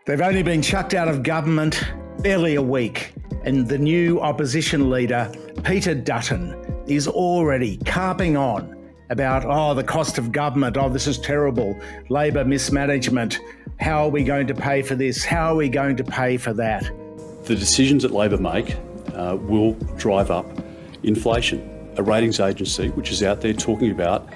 They've only been chucked out of government barely a week, and the new opposition leader, Peter Dutton, is already carping on about, the cost of government, this is terrible, Labor mismanagement, how are we going to pay for this, how are we going to pay for that? The decisions that Labor make will drive up inflation. A ratings agency which is out there talking about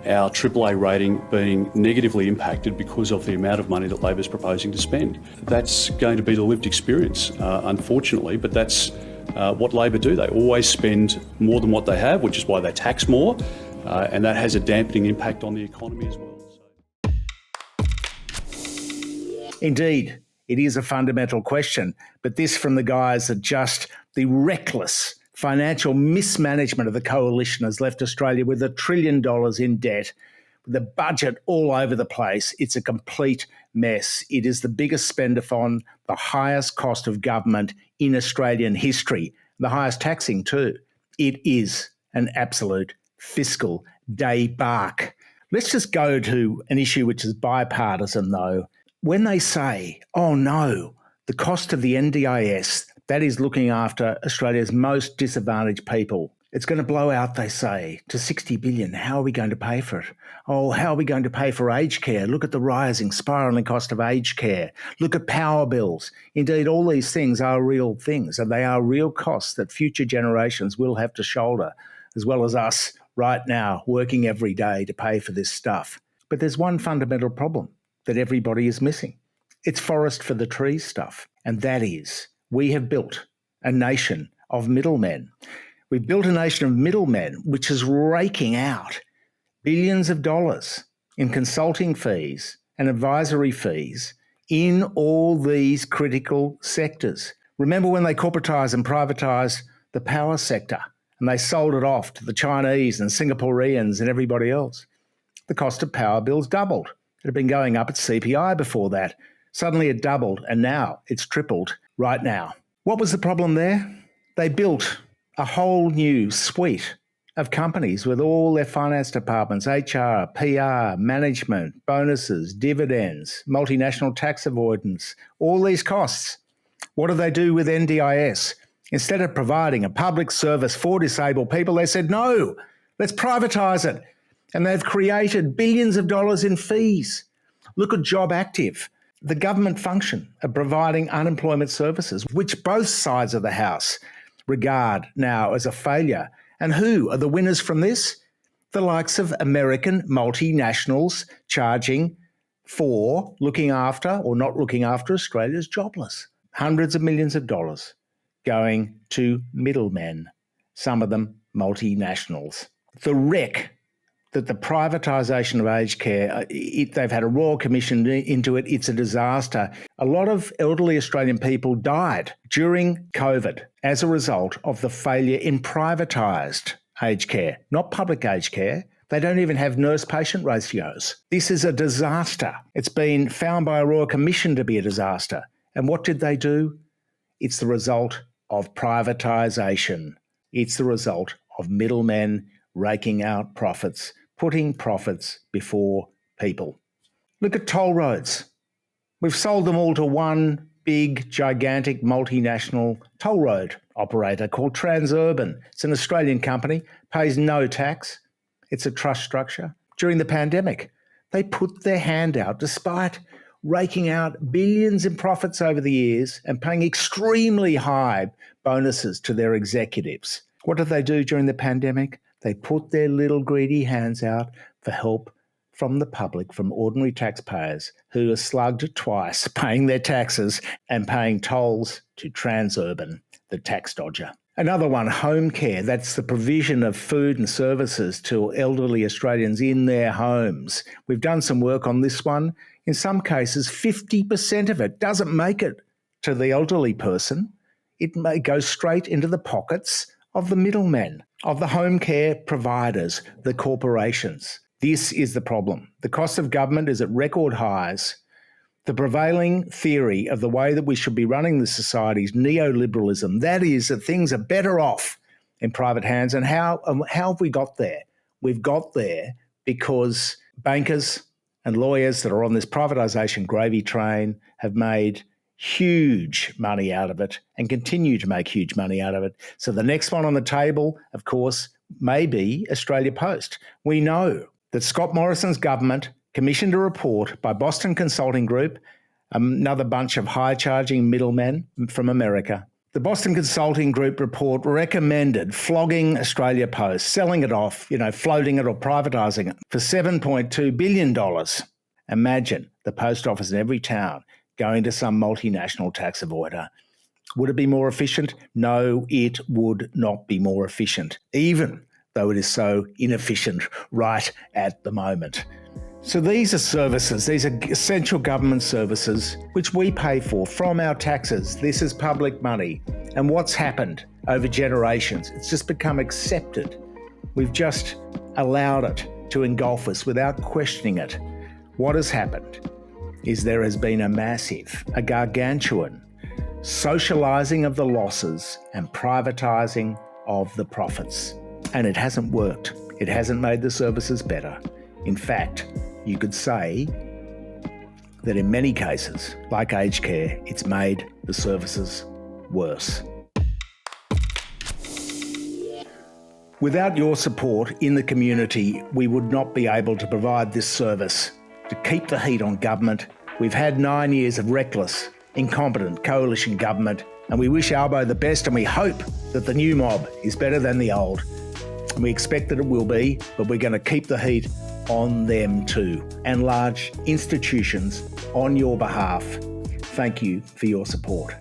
our AAA rating being negatively impacted because of the amount of money that Labor's proposing to spend. That's going to be the lived experience, unfortunately, but that's what Labor do. They always spend more than what they have, which is why they tax more, and that has a dampening impact on the economy as well. Indeed, it is a fundamental question, but this from the guys that just the reckless financial mismanagement of the coalition has left Australia with $1 trillion in debt, with the budget all over the place. It's a complete mess. It is the biggest spend-a-thon, the highest cost of government in Australian history, the highest taxing too. It is an absolute fiscal debacle. Let's just go to an issue which is bipartisan though. When they say, the cost of the NDIS, that is looking after Australia's most disadvantaged people, it's going to blow out, they say, to $60 billion. How are we going to pay for it? How are we going to pay for aged care? Look at the rising, spiralling cost of aged care. Look at power bills. Indeed, all these things are real things, and they are real costs that future generations will have to shoulder, as well as us right now working every day to pay for this stuff. But there's one fundamental problem that everybody is missing. It's forest for the trees stuff, and that is we have built a nation of middlemen. We've built a nation of middlemen which is raking out billions of dollars in consulting fees and advisory fees in all these critical sectors. Remember when they corporatised and privatised the power sector and they sold it off to the Chinese and Singaporeans and everybody else? The cost of power bills doubled. It had been going up at CPI before that. Suddenly it doubled, and now it's tripled right now. What was the problem there? They built a whole new suite of companies with all their finance departments, HR, PR, management, bonuses, dividends, multinational tax avoidance, all these costs. What do they do with NDIS? Instead of providing a public service for disabled people, they said, no, let's privatise it. And they've created billions of dollars in fees. Look at Job Active, the government function of providing unemployment services, which both sides of the House regard now as a failure. And who are the winners from this? The likes of American multinationals charging for looking after or not looking after Australia's jobless. Hundreds of millions of dollars going to middlemen, some of them multinationals. The wreck that the privatisation of aged care, they've had a royal commission into it. It's a disaster. A lot of elderly Australian people died during COVID as a result of the failure in privatised aged care, not public aged care. They don't even have nurse-patient ratios. This is a disaster. It's been found by a royal commission to be a disaster. And what did they do? It's the result of privatisation. It's the result of middlemen raking out profits, putting profits before people. Look at toll roads. We've sold them all to one big, gigantic, multinational toll road operator called Transurban. It's an Australian company, pays no tax. It's a trust structure. During the pandemic, they put their hand out despite raking out billions in profits over the years and paying extremely high bonuses to their executives. What did they do during the pandemic? They put their little greedy hands out for help from the public, from ordinary taxpayers who are slugged twice paying their taxes and paying tolls to Transurban, the tax dodger. Another one, home care. That's the provision of food and services to elderly Australians in their homes. We've done some work on this one. In some cases, 50% of it doesn't make it to the elderly person. It may go straight into the pockets of the middlemen, of the home care providers, the corporations. This is the problem. The cost of government is at record highs. The prevailing theory of the way that we should be running the society is neoliberalism. That is, that things are better off in private hands. And how have we got there? We've got there because bankers And lawyers that are on this privatisation gravy train have made huge money out of it and continue to make huge money out of it. So the next one on the table, of course, may be Australia Post. We know that Scott Morrison's government commissioned a report by Boston Consulting Group, another bunch of high-charging middlemen from America. The Boston Consulting Group report recommended flogging Australia Post, selling it off, floating it or privatising it for $7.2 billion. Imagine the post office in every town going to some multinational tax avoider. Would it be more efficient? No, it would not be more efficient, even though it is so inefficient right at the moment. So these are services, these are essential government services which we pay for from our taxes. This is public money. And what's happened over generations? It's just become accepted. We've just allowed it to engulf us without questioning it. What has happened is there has been a gargantuan socialising of the losses and privatising of the profits. And it hasn't worked. It hasn't made the services better. In fact, you could say that in many cases, like aged care, it's made the services worse. Without your support in the community, we would not be able to provide this service. To keep the heat on government, we've had 9 years of reckless, incompetent coalition government, and we wish Albo the best, and we hope that the new mob is better than the old. And we expect that it will be, but we're going to keep the heat on them too, and large institutions on your behalf. Thank you for your support.